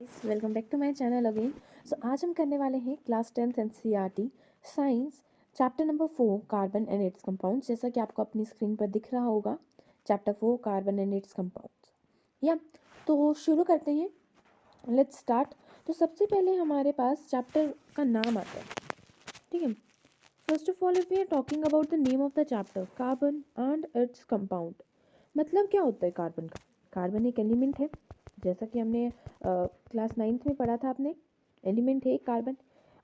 Welcome back to my channel again. आज हम करने वाले हैं class 10th NCERT science chapter number 4 carbon and its compounds. जैसा कि आपको अपनी स्क्रीन पर दिख रहा होगा, chapter 4 carbon and its compounds. या तो शुरू करते हैं, लेट्स स्टार्ट। तो सबसे पहले हमारे पास चैप्टर का नाम आता है, ठीक है। First of all, if we are talking about the name of the chapter carbon and its compound, मतलब क्या होता है कार्बन का? कार्बन एक एलिमेंट है, जैसा कि हमने क्लास 9th में पढ़ा था। आपने एलिमेंट है कार्बन।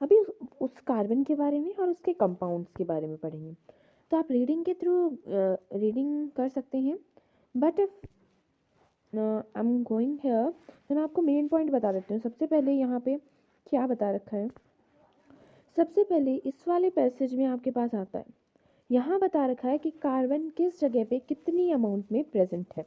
अभी उस कार्बन के बारे में और उसके कंपाउंड्स के बारे में पढ़ेंगे। तो आप रीडिंग के थ्रू रीडिंग कर सकते हैं, but if I am going here तो मैं आपको मेन पॉइंट बता देती हूँ। सबसे पहले यहाँ पे क्या बता रखा है, सबसे पहले इस वाले पैसेज में आपके पास आता है, यहाँ बता रखा है कि कार्बन किस जगह पे कितनी अमाउंट में प्रेजेंट है।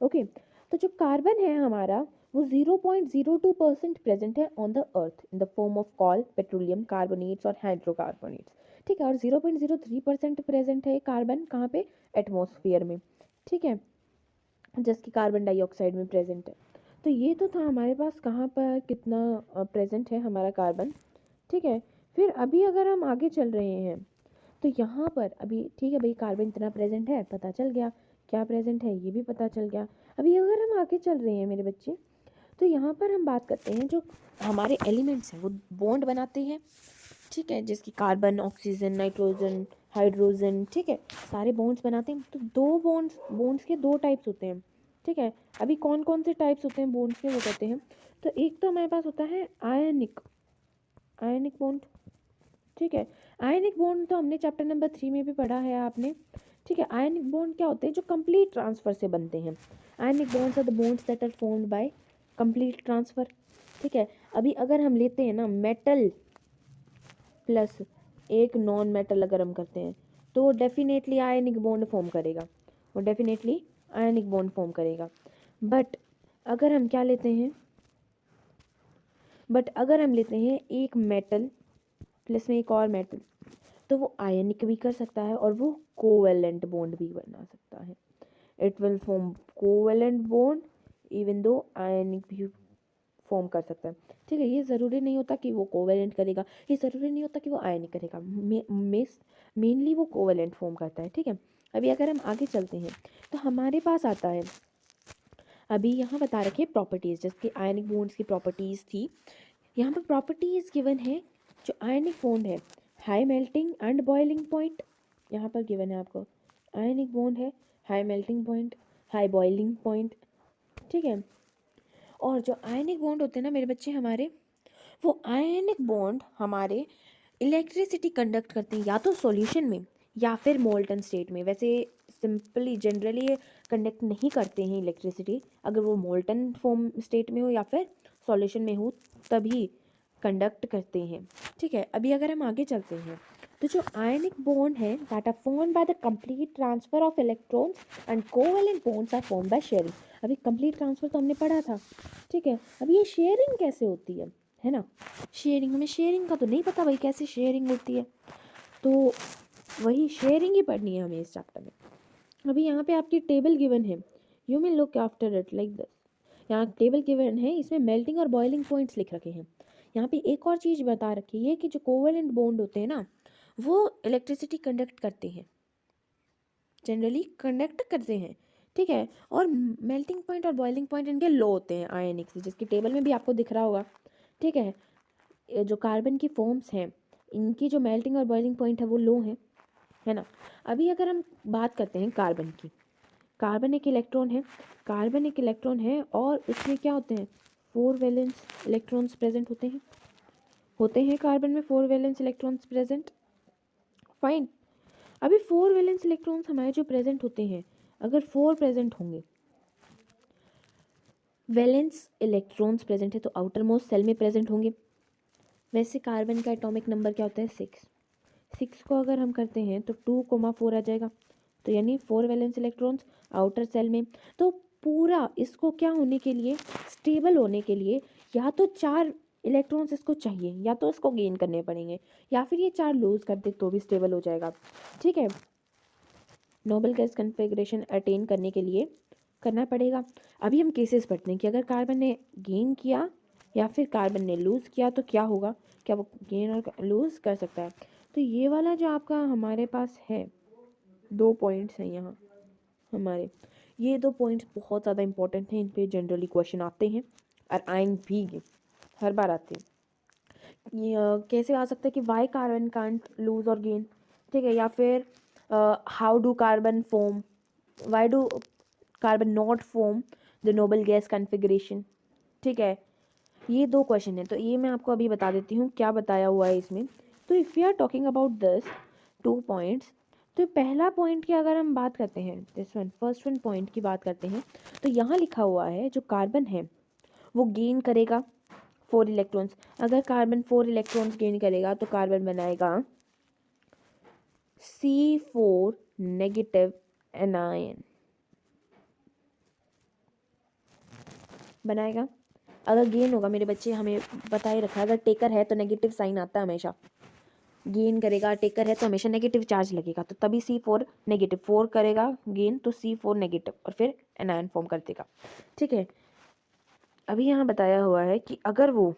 ओके, तो जो कार्बन है हमारा वो 0.02% प्रेजेंट है on the earth in the form of call, petroleum, carbonates और हाइड्रोकार्बोनेट्स, ठीक है। और 0.03% प्रेजेंट है कार्बन कहाँ पे? एटमॉस्फेयर में, ठीक है, जिसकी कार्बन डाइऑक्साइड में प्रेजेंट है। तो ये तो था हमारे पास कहाँ पर कितना प्रेजेंट है हमारा कार्बन, ठीक है। फिर अभी अगर हम आगे चल रहे हैं तो यहाँ पर अभी ठीक है भाई, कार्बन इतना प्रेजेंट है, पता चल गया। क्या प्रेजेंट है ये भी पता चल गया। अभी अगर हम आगे चल रहे हैं मेरे बच्चे, तो यहाँ पर हम बात करते हैं जो हमारे एलिमेंट्स हैं वो बॉन्ड बनाते हैं, ठीक है, जिसकी कार्बन, ऑक्सीजन, नाइट्रोजन, हाइड्रोजन, ठीक है, सारे बॉन्ड्स बनाते हैं। तो दो बॉन्ड्स के दो टाइप्स होते हैं, ठीक है। अभी कौन कौन से टाइप्स होते हैं बॉन्ड्स के वो कहते हैं। तो एक तो हमारे पास होता है आयनिक बॉन्ड, ठीक है। आयनिक बॉन्ड तो हमने चैप्टर नंबर 3 में भी पढ़ा है आपने, ठीक है। आयनिक बॉन्ड क्या होते हैं? जो कंप्लीट ट्रांसफर से बनते हैं। Ionic bonds are the bonds that are formed by complete transfer, ठीक है। अभी अगर हम लेते हैं ना मेटल प्लस एक नॉन मेटल, अगर हम करते हैं तो वो डेफिनेटली आयनिक बॉन्ड फॉर्म करेगा, वो डेफिनेटली आयनिक बॉन्ड फॉर्म करेगा। बट अगर हम क्या लेते हैं, एक मेटल प्लस में एक और मेटल, तो वो आयनिक भी कर सकता है और वो कोवेलेंट बॉन्ड भी बना सकता है। It will form covalent bond even though ionic भी फॉर्म कर सकता है, ठीक है। ये ज़रूरी नहीं होता कि वो कोवेलेंट करेगा, ये ज़रूरी नहीं होता कि वो आयनिक करेगा, मेनली वो कोवेलेंट फॉर्म करता है, ठीक है। अभी अगर हम आगे चलते हैं तो हमारे पास आता है, अभी यहाँ बता रखे प्रॉपर्टीज़, जैसे आयनिक बॉन्ड्स की प्रॉपर्टीज़ थी। यहाँ पर प्रॉपर्टीज़ गिवन है। जो आयनिक बॉन्ड है, high melting and boiling point, यहाँ पर गिवन है आपको। आयनिक बॉन्ड है, high melting point, high boiling point, ठीक है। और जो आयनिक बॉन्ड होते हैं ना मेरे बच्चे हमारे, वो आयनिक बॉन्ड हमारे इलेक्ट्रिसिटी कंडक्ट करते हैं, या तो सॉल्यूशन में या फिर मोल्टन स्टेट में। वैसे सिंपली जनरली ये कंडक्ट नहीं करते हैं इलेक्ट्रिसिटी, अगर वो मोल्टन फॉर्म स्टेट में हो या फिर सॉल्यूशन में हो तभी कंडक्ट करते हैं, ठीक है। अभी अगर हम आगे चलते हैं तो जो आयनिक बॉन्ड है that are formed by the complete transfer of electrons and covalent bonds are formed by sharing. अभी कंप्लीट ट्रांसफर तो हमने पढ़ा था, ठीक है। अब ये शेयरिंग कैसे होती है ना। शेयरिंग, हमें शेयरिंग का तो नहीं पता भाई कैसे शेयरिंग होती है, तो वही शेयरिंग ही पढ़नी है हमें इस चैप्टर में। अभी यहाँ पे आपकी टेबल गिवन है, you may look after it like this. यहाँ टेबल गिवन है, इसमें मेल्टिंग और बॉइलिंग पॉइंट्स लिख रखे हैं। यहाँ पे एक और चीज़ बता रखी है कि जो कोवेलेंट बॉन्ड होते हैं ना वो इलेक्ट्रिसिटी कंडक्ट करते हैं, जनरली कंडक्ट करते हैं, ठीक है। और मेल्टिंग पॉइंट और बॉइलिंग पॉइंट इनके लो होते हैं आयनिक से, जिसकी टेबल में भी आपको दिख रहा होगा, ठीक है। जो कार्बन की फॉर्म्स हैं इनकी जो मेल्टिंग और बॉइलिंग पॉइंट है वो लो है ना। अभी अगर हम बात करते हैं कार्बन की, कार्बन एक इलेक्ट्रॉन है, और इसमें क्या होते हैं, 4 वैलेंस इलेक्ट्रॉन्स प्रेजेंट होते हैं कार्बन में 4 वैलेंस इलेक्ट्रॉन्स प्रेजेंट, फाइन। अभी 4 वैलेंस इलेक्ट्रॉन्स हमारे जो प्रेजेंट होते हैं, अगर 4 प्रेजेंट होंगे वैलेंस इलेक्ट्रॉन्स प्रेजेंट है तो आउटर मोस्ट सेल में प्रेजेंट होंगे। वैसे कार्बन का एटॉमिक नंबर क्या होता है? 6 को अगर हम करते हैं तो 2,4 आ जाएगा, तो यानी 4 वैलेंस इलेक्ट्रॉन्स आउटर सेल में। तो पूरा इसको क्या होने के लिए, स्टेबल होने के लिए, या तो 4 इलेक्ट्रॉन्स इसको चाहिए या तो इसको गेन करने पड़ेंगे, या फिर ये 4 लूज कर दे तो भी स्टेबल हो जाएगा, ठीक है। नोबल गैस कन्फिग्रेशन अटेन करने के लिए करना पड़ेगा। अभी हम केसेस पढ़ते हैं कि अगर कार्बन ने गेन किया या फिर कार्बन ने लूज़ किया तो क्या होगा, क्या वो गेन और लूज़ कर सकता है। तो ये वाला जो आपका हमारे पास है 2 पॉइंट्स हैं यहाँ हमारे, ये 2 पॉइंट्स बहुत ज़्यादा इंपॉर्टेंट हैं, इन पे जनरली क्वेश्चन आते हैं और आएंगे भी, हर बार आते हैं। ये कैसे आ सकता है कि वाई कार्बन कांट लूज और गेन, ठीक है, या फिर how do carbon form, why do carbon not form the noble gas configuration, ठीक है। ये 2 क्वेश्चन है, तो ये मैं आपको अभी बता देती हूँ क्या बताया हुआ है इसमें। तो if you are talking about this 2 points, तो पहला पॉइंट की अगर हम बात करते हैं, this one first one point की बात करते हैं, तो यहाँ लिखा हुआ है जो कार्बन है वो गेन करेगा 4 इलेक्ट्रॉन्स। अगर कार्बन 4 इलेक्ट्रॉन्स गेन करेगा तो कार्बन बनाएगा C4 नेगेटिव एनायन बनाएगा। अगर गेन होगा मेरे बच्चे, हमें बता ही रखा है, अगर टेकर है तो नेगेटिव साइन आता है हमेशा, गेन करेगा टेकर है तो हमेशा नेगेटिव चार्ज लगेगा, तो तभी C4 नेगेटिव, 4 करेगा गेन तो C4 नेगेटिव और फिर एनायन फॉर्म कर देगा, ठीक है। अभी यहाँ बताया हुआ है कि अगर वो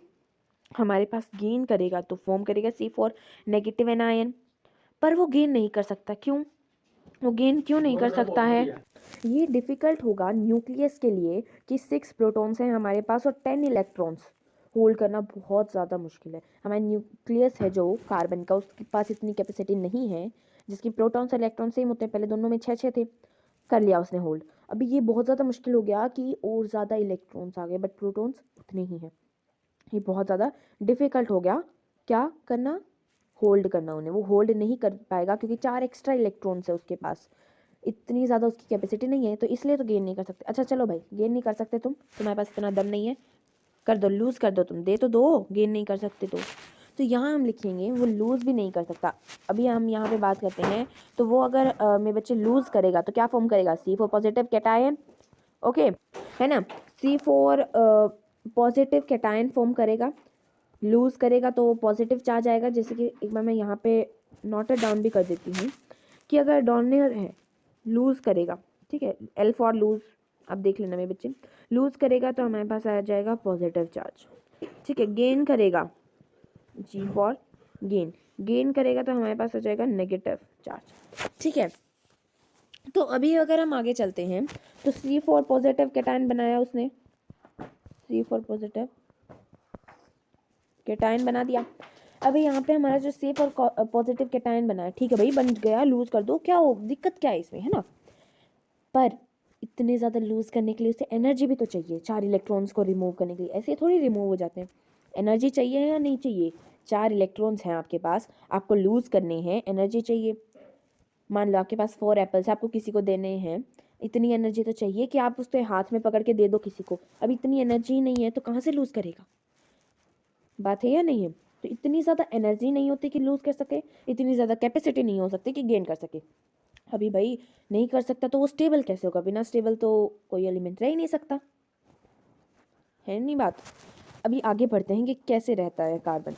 हमारे पास गेन करेगा तो फॉर्म करेगा C4 नेगेटिव एनायन, पर वो गेन नहीं कर सकता, क्यों, वो गेन क्यों नहीं कर सकता है, ये डिफ़िकल्ट होगा न्यूक्लियस के लिए कि 6 प्रोटॉन्स हैं हमारे पास और 10 इलेक्ट्रॉन्स होल्ड करना बहुत ज़्यादा मुश्किल है। हमारा न्यूक्लियस है जो कार्बन का, उसके पास इतनी कैपेसिटी नहीं है, जिसकी प्रोटॉन्स और इलेक्ट्रॉन सेम होते हैं, पहले दोनों में 6 थे, कर लिया उसने होल्ड। अभी ये बहुत ज़्यादा मुश्किल हो गया कि और ज़्यादा इलेक्ट्रॉन्स आ गए बट प्रोटॉन्स उतने ही हैं, ये बहुत ज़्यादा डिफ़िकल्ट हो गया क्या करना, होल्ड करना उन्हें, वो होल्ड नहीं कर पाएगा क्योंकि 4 एक्स्ट्रा इलेक्ट्रॉन्स है उसके पास, इतनी ज़्यादा उसकी कैपेसिटी नहीं है, तो इसलिए तो गेन नहीं कर सकते। अच्छा चलो भाई, गेन नहीं कर सकते तुम, तुम्हारे पास इतना दम नहीं है, कर दो, लूज़ कर दो, तुम दे तो दो, गेन नहीं कर सकते तो यहाँ हम लिखेंगे वो लूज़ भी नहीं कर सकता। अभी हम यहाँ पे बात करते हैं, तो वो अगर मेरे बच्चे लूज़ करेगा तो क्या फॉर्म करेगा, C4 पॉजिटिव कैटायन, ओके है ना, C4 पॉजिटिव कैटायन फॉर्म करेगा, लूज़ करेगा तो पॉजिटिव चार्ज आएगा, जैसे कि एक बार मैं यहाँ पे नोट डाउन भी कर देती हूँ कि अगर डोनर है लूज़ करेगा, ठीक है, L फॉर लूज़, अब देख लेना मेरे बच्चे, लूज़ करेगा तो हमारे पास आ जाएगा पॉजिटिव चार्ज, ठीक है, गेन करेगा G फॉर गेन, गेन करेगा तो हमारे पास आ जाएगा नेगेटिव चार्ज, ठीक है। तो अभी अगर हम आगे चलते हैं तो C4 पॉजिटिव कैटायन बनाया उसने, C4 पॉजिटिव कैटायन बना दिया। अभी यहाँ पे हमारा जो सेफ और पॉजिटिव कैटायन बना है, ठीक है भाई, बन गया, लूज कर दो, क्या हो दिक्कत क्या है इसमें, है ना, पर इतने ज़्यादा लूज करने के लिए उसे एनर्जी भी तो चाहिए, 4 इलेक्ट्रॉन्स को रिमूव करने के लिए, ऐसे थोड़ी रिमूव हो जाते हैं, एनर्जी चाहिए या नहीं चाहिए, 4 इलेक्ट्रॉन्स हैं आपके पास, आपको लूज करने हैं, एनर्जी चाहिए। मान लो आपके पास 4 एप्पल्स, आपको किसी को देने हैं, इतनी एनर्जी तो चाहिए कि आप उसके हाथ में पकड़ के दे दो किसी को, अब इतनी एनर्जी नहीं है तो कहाँ से लूज करेगा, बात है या नहीं है। तो इतनी ज़्यादा एनर्जी नहीं होती कि लूज़ कर सके, इतनी ज़्यादा कैपेसिटी नहीं हो सकती कि गेन कर सके। अभी भाई नहीं कर सकता तो वो स्टेबल कैसे होगा, बिना स्टेबल तो कोई एलिमेंट रह ही नहीं सकता, है नहीं बात। अभी आगे बढ़ते हैं कि कैसे रहता है कार्बन।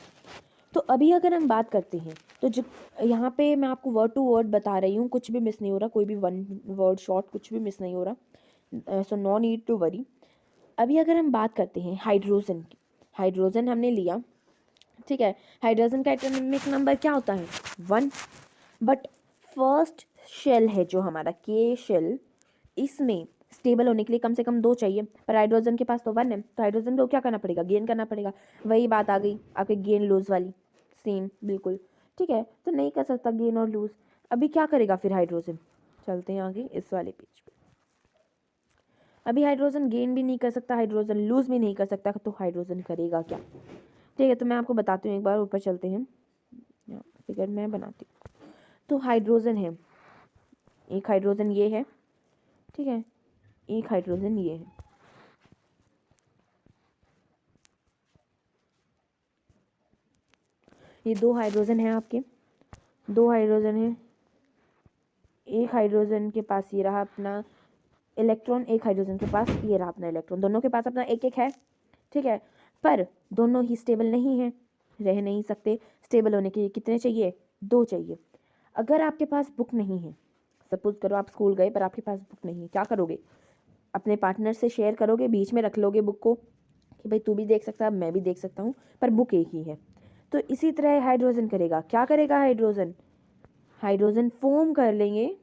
तो अभी अगर हम बात करते हैं तो जो यहाँ पे मैं आपको वर्ड टू वर्ड बता रही हूँ, कुछ भी मिस नहीं हो रहा, कोई भी वन वर्ड शॉर्ट कुछ भी मिस नहीं हो रहा, so no need to worry. अभी अगर हम बात करते हैं हाइड्रोजन की, हाइड्रोजन हमने लिया, ठीक है, हाइड्रोजन का एटॉमिक नंबर क्या होता है 1, बट फर्स्ट शेल है जो हमारा के शेल, इसमें स्टेबल होने के लिए कम से कम 2 चाहिए, पर हाइड्रोजन के पास तो 1 है, तो हाइड्रोजन को क्या करना पड़ेगा, गेन करना पड़ेगा, वही बात आ गई आपके गेन लूज वाली, सेम बिल्कुल, ठीक है, तो नहीं कर सकता गेन और लूज। अभी क्या करेगा फिर हाइड्रोजन, चलते हैं आगे इस वाले पेज पे। अभी हाइड्रोजन गेन भी नहीं कर सकता, हाइड्रोजन लूज भी नहीं कर सकता, तो हाइड्रोजन करेगा क्या, ठीक है, तो मैं आपको बताती हूँ, एक बार ऊपर चलते हैं, फिगर मैं बनाती हूँ। तो हाइड्रोजन है, एक हाइड्रोजन ये है, ठीक है, एक हाइड्रोजन ये है, ये 2 हाइड्रोजन है आपके, 2 हाइड्रोजन है, एक हाइड्रोजन के पास ये रहा अपना इलेक्ट्रॉन, एक हाइड्रोजन के पास ये रहा अपना इलेक्ट्रॉन, दोनों के पास अपना एक एक है, ठीक है, पर दोनों ही स्टेबल नहीं है, रह नहीं सकते, स्टेबल होने के लिए कितने चाहिए, 2 चाहिए। अगर आपके पास बुक नहीं है, सपोज करो आप स्कूल गए पर आपके पास बुक नहीं है, क्या करोगे, अपने पार्टनर से शेयर करोगे, बीच में रख लोगे बुक को, कि भाई तू भी देख सकता है, मैं भी देख सकता हूँ, पर बुक एक ही है। तो इसी तरह हाइड्रोजन करेगा, क्या करेगा हाइड्रोजन, हाइड्रोजन फॉर्म कर लेंगे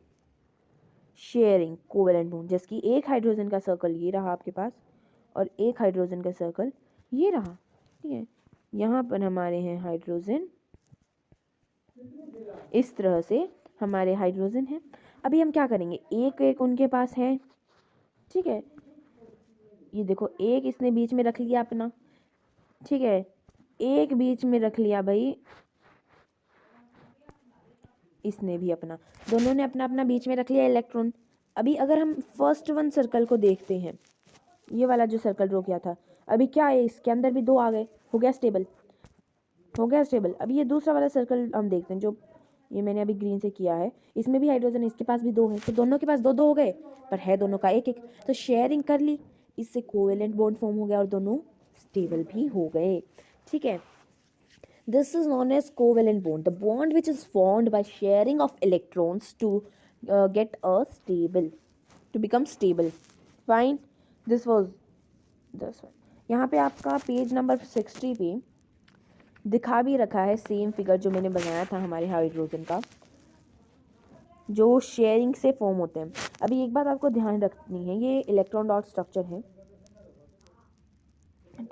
शेयरिंग कोवेलेंट बॉन्ड, जैसे कि एक हाइड्रोजन का सर्कल ये रहा आपके पास और एक हाइड्रोजन का सर्कल ये रहा, ठीक है। यहाँ पर हमारे हैं हाइड्रोजन, इस तरह से हमारे हाइड्रोजन है। अभी हम क्या करेंगे, एक एक उनके पास है, ठीक है। ये देखो एक इसने बीच में रख लिया अपना, ठीक है, एक बीच में रख लिया भाई इसने भी अपना, दोनों ने अपना अपना बीच में रख लिया इलेक्ट्रॉन। अभी अगर हम फर्स्ट वन सर्कल को देखते हैं, ये वाला जो सर्कल ड्रॉ किया था, अभी क्या है इसके अंदर भी दो आ गए, हो गया स्टेबल, हो गया स्टेबल। अभी ये दूसरा वाला सर्कल हम देखते हैं जो ये मैंने अभी ग्रीन से किया है, इसमें भी हाइड्रोजन, इसके पास भी दो है, तो दोनों के पास दो दो हो गए, पर है दोनों का एक एक, तो शेयरिंग कर ली, इससे कोवेलेंट बॉन्ड फॉर्म हो गया और दोनों स्टेबल भी हो गए, ठीक है। This is known as covalent bond, the bond which is formed by sharing of electrons to get a stable, to become stable. Fine, this was this one. यहाँ पे आपका पेज नंबर 60 पे दिखा भी रखा है सेम फिगर जो मैंने बनाया था हमारे हाइड्रोजन का, जो शेयरिंग से फॉर्म होते हैं। अभी एक बात आपको ध्यान रखनी है, ये इलेक्ट्रॉन डॉट स्ट्रक्चर है,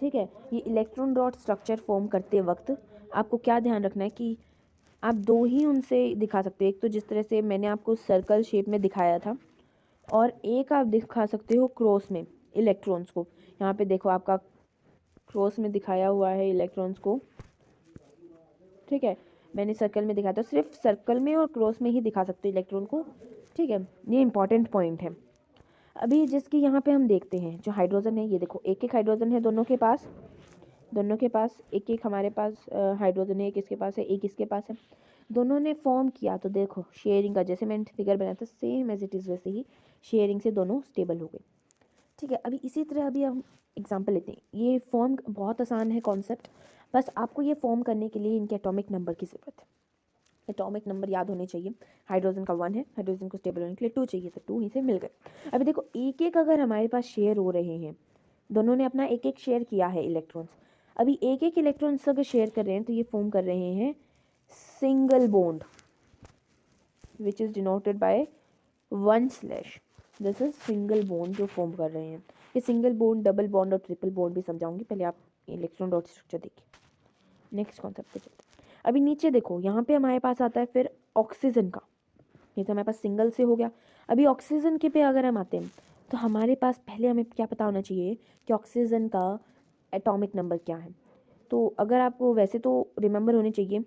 ठीक है। ये इलेक्ट्रॉन डॉट स्ट्रक्चर फॉर्म करते वक्त आपको क्या ध्यान रखना है कि आप दो ही उनसे दिखा सकते हो, एक तो जिस तरह से मैंने आपको सर्कल शेप में दिखाया था, और एक आप दिखा सकते हो क्रॉस में इलेक्ट्रॉन्स को। यहाँ पे देखो आपका क्रॉस में दिखाया हुआ है इलेक्ट्रॉन्स को, ठीक है, मैंने सर्कल में दिखाया था, सिर्फ सर्कल में और क्रॉस में ही दिखा सकते हो इलेक्ट्रॉन को, ठीक है, ये इंपॉर्टेंट पॉइंट है। अभी जिसकी यहाँ पे हम देखते हैं जो हाइड्रोजन है, ये देखो एक एक हाइड्रोजन है दोनों के पास, दोनों के पास एक एक हमारे पास हाइड्रोजन है, एक इसके पास है एक इसके पास है, दोनों ने फॉर्म किया, तो देखो शेयरिंग का जैसे मैंने फिगर बनाया था सेम एज इट इज़ वैसे ही शेयरिंग से दोनों स्टेबल हो गए, ठीक है। अभी इसी तरह अभी हम एग्जांपल लेते हैं, ये फॉर्म बहुत आसान है कॉन्सेप्ट, बस आपको ये फॉर्म करने के लिए इनके एटॉमिक नंबर की ज़रूरत है, एटॉमिक नंबर याद होने चाहिए। हाइड्रोजन का 1 है, हाइड्रोजन को स्टेबल होने के लिए 2 चाहिए, तो 2 ही से मिल गए। अभी देखो एक एक अगर हमारे पास शेयर हो रहे हैं, दोनों ने अपना एक एक शेयर किया है इलेक्ट्रॉन्स, अभी एक एक इलेक्ट्रॉन्स अगर शेयर कर रहे हैं तो ये फॉर्म कर रहे हैं single bond which is denoted by 1/, this is single bond जो फॉर्म कर रहे हैं। ये सिंगल बॉन्ड, डबल बॉन्ड और ट्रिपल बॉन्ड भी समझाऊंगी, पहले आप इलेक्ट्रॉन डॉट स्ट्रक्चर देखिए। नेक्स्ट कॉन्सेप्ट पे चलते हैं। अभी नीचे देखो यहाँ पे हमारे पास आता है फिर ऑक्सीजन का, ये तो हमारे पास सिंगल से हो गया। अभी ऑक्सीजन के पे अगर हम आते हैं तो हमारे पास पहले हमें क्या पता होना चाहिए कि ऑक्सीजन का एटॉमिक नंबर क्या है। तो अगर आपको वैसे तो रिमेंबर होने चाहिए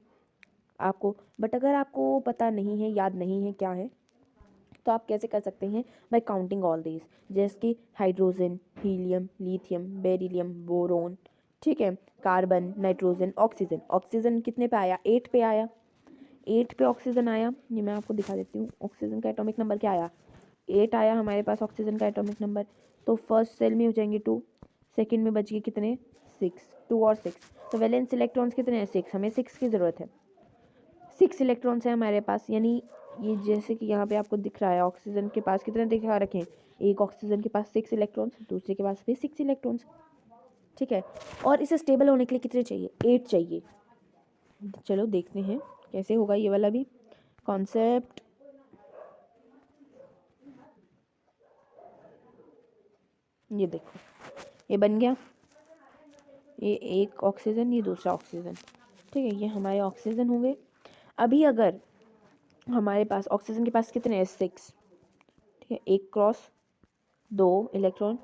आपको, बट अगर आपको पता नहीं है, याद नहीं है क्या है, तो आप कैसे कर सकते हैं, बाय काउंटिंग ऑल दीज, जैसे कि hydrogen, helium, lithium, beryllium, boron, ठीक है, कार्बन, नाइट्रोजन, ऑक्सीजन। ऑक्सीजन कितने पे आया, 8 पे आया, 8 पे ऑक्सीजन आया, ये मैं आपको दिखा देती हूँ। ऑक्सीजन का एटॉमिक नंबर क्या आया, 8 आया हमारे पास ऑक्सीजन का एटॉमिक नंबर। तो फर्स्ट सेल में हो जाएंगे 2, सेकंड में बच गए कितने 6, 2 और 6, तो वैलेंस इलेक्ट्रॉन्स कितने हैं 6, हमें 6 की ज़रूरत है, 6 इलेक्ट्रॉन्स हैं हमारे पास। यानी ये जैसे कि यहाँ पे आपको दिख रहा है ऑक्सीजन के पास कितने दिखा रखे हैं, एक ऑक्सीजन के पास 6 इलेक्ट्रॉन्स, दूसरे के पास भी 6 इलेक्ट्रॉन्स, ठीक है। और इसे स्टेबल होने के लिए कितने चाहिए, 8 चाहिए। चलो देखते हैं कैसे होगा ये वाला भी कॉन्सेप्ट। ये देखो ये बन गया, ये एक ऑक्सीजन, ये दूसरा ऑक्सीजन, ठीक है, ये हमारे ऑक्सीजन होंगे। अभी अगर हमारे पास ऑक्सीजन के पास कितने हैं 6, ठीक है, एक क्रॉस, 2 इलेक्ट्रॉन,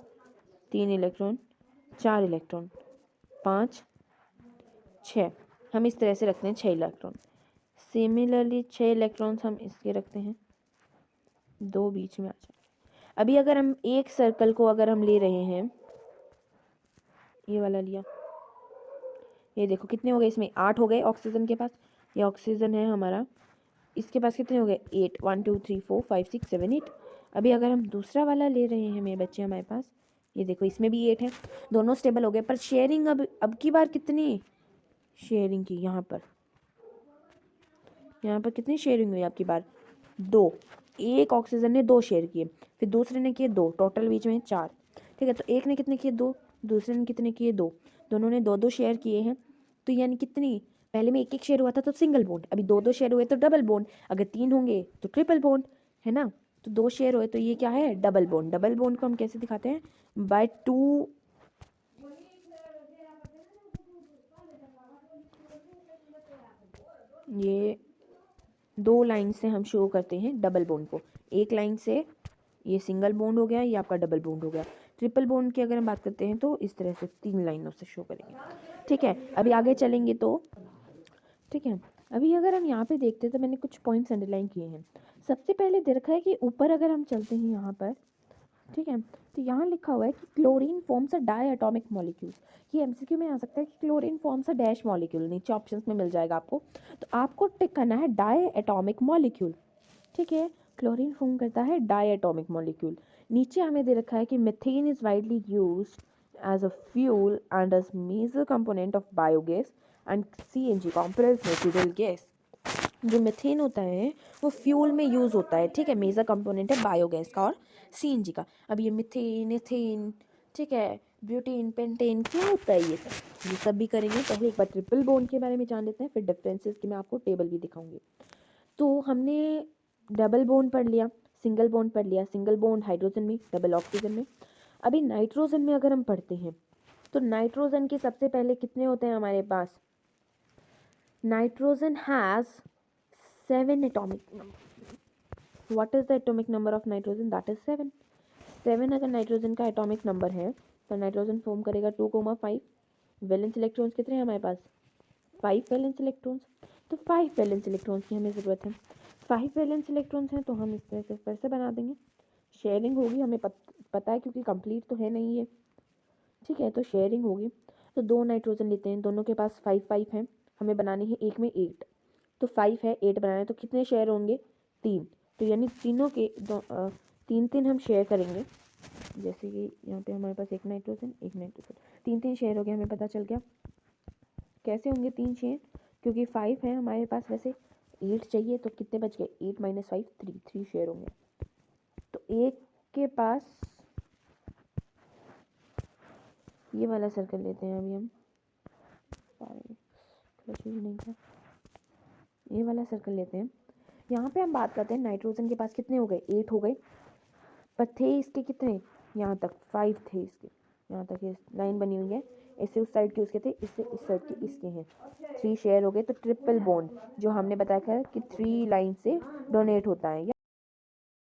3 इलेक्ट्रॉन, 4 इलेक्ट्रॉन, 5, 6, हम इस तरह से रखते हैं 6 इलेक्ट्रॉन। सिमिलरली 6 इलेक्ट्रॉन्स हम इसके रखते हैं, 2 बीच में आ जाए। अभी अगर हम एक सर्कल को अगर हम ले रहे हैं, ये वाला लिया, ये देखो कितने हो गए, इसमें 8 हो गए ऑक्सीजन के पास, ये ऑक्सीजन है हमारा, इसके पास कितने हो गए 8, 1 2 3 4 5 6 7 8। अभी अगर हम दूसरा वाला ले रहे हैं मेरे बच्चे हमारे पास, ये देखो इसमें भी 8 है, दोनों स्टेबल हो गए, पर शेयरिंग अब की बार कितनी शेयरिंग की, यहाँ पर कितनी शेयरिंग हुई आपकी बार 2, एक ऑक्सीजन ने 2 शेयर किए, फिर दूसरे ने किए 2, टोटल बीच में 4, ठीक है। तो एक ने कितने किए 2, दूसरे ने कितने किए, 2, दोनों ने 2-2 शेयर किए हैं, तो यानी कितनी, पहले में 1-1 शेयर हुआ था तो सिंगल बॉन्ड, अभी 2-2 शेयर हुए तो डबल बॉन्ड, अगर 3 होंगे तो ट्रिपल बॉन्ड, है ना। तो 2 शेयर हुए तो ये क्या है, डबल बॉन्ड। डबल बॉन्ड को हम कैसे दिखाते हैं, बाय 2, ये 2 लाइन से हम शो करते हैं डबल बॉन्ड को। एक लाइन से ये सिंगल बॉन्ड हो गया, ये आपका डबल बॉन्ड हो गया। ट्रिपल बॉन्ड की अगर हम बात करते हैं तो इस तरह से 3 लाइनों से शो करेंगे, ठीक है। अभी आगे चलेंगे तो, ठीक है, अभी अगर हम यहाँ पे देखते हैं तो मैंने कुछ पॉइंट्स अंडरलाइन किए हैं। सबसे पहले दे रखा है कि ऊपर अगर हम चलते हैं यहाँ पर, ठीक है, तो यहाँ लिखा हुआ है कि chlorine forms a diatomic molecule. ये एमसीक्यू में आ सकता है कि chlorine forms a dash molecule, नीचे ऑप्शंस में मिल जाएगा आपको, तो आपको टिक करना है डाई एटॉमिक मॉलिक्यूल, ठीक है। क्लोरीन फॉर्म करता है डाई एटॉमिक मॉलिक्यूल। नीचे हमें दे रखा है कि methane is widely used as a fuel and as major component of biogas and CNG compressed natural gas. जो मीथेन होता है वो फ्यूल में यूज़ होता है, ठीक है, मेजर कंपोनेंट है बायोगैस का और सीएनजी का। अब ये मीथेन, एथेन, ठीक है, ब्यूटेन, पेंटेन, क्या होता है ये सब भी करेंगे। पहले एक बार ट्रिपल बॉन्ड के बारे में जान लेते हैं, फिर डिफरेंसेस की मैं आपको टेबल भी दिखाऊंगी। तो हमने डबल बॉन्ड पढ़ लिया, सिंगल बॉन्ड पढ़ लिया, सिंगल बॉन्ड हाइड्रोजन में, डबल ऑक्सीजन में। अभी नाइट्रोजन में अगर हम पढ़ते हैं तो नाइट्रोजन के सबसे पहले कितने होते हैं हमारे पास, nitrogen has 7 atomic number. What is the atomic number of nitrogen? That is 7. 7 अगर नाइट्रोजन का एटॉमिक नंबर है तो नाइट्रोजन फॉर्म करेगा 2,5। वैलेंस इलेक्ट्रॉन्स कितने हैं हमारे पास, 5 वैलेंस इलेक्ट्रॉन्स। तो 5 वैलेंस इलेक्ट्रॉन्स की हमें ज़रूरत है। 5 वैलेंस इलेक्ट्रॉन्स हैं तो हम इस तरह से फिर से बना देंगे। शेयरिंग होगी, हमें पता है क्योंकि कंप्लीट तो है नहीं ये, ठीक है, तो शेयरिंग होगी। तो 2 नाइट्रोजन लेते हैं, दोनों के पास 5-5 हैं, हमें बनाने हैं एक में 8, तो 5 है, 8 बनाना है तो कितने शेयर होंगे, 3। तो यानी तीनों के 3-3 हम शेयर करेंगे। जैसे कि यहाँ पे हमारे पास एक नाइट्रोजन, 3-3 शेयर हो गया, हमें पता चल गया कैसे होंगे 3 शेयर, क्योंकि 5 है हमारे पास, वैसे 8 चाहिए तो कितने बच गए, 8 - 5 3 शेयर होंगे। तो एक के पास ये वाला सर्कल लेते हैं अभी हम, नहीं था, ये वाला सर्कल लेते हैं। यहाँ पे हम बात करते हैं नाइट्रोजन के पास कितने हो गए, 8 हो गए, पर थे इसके कितने, यहाँ तक 5 थे इसके, यहाँ तक ये लाइन बनी हुई है, इससे उस साइड के उसके थे, इससे इस साइड के इसके हैं, 3 शेयर हो गए। तो ट्रिपल बॉन्ड जो हमने बताया था कि 3 लाइन से डोनेट होता है।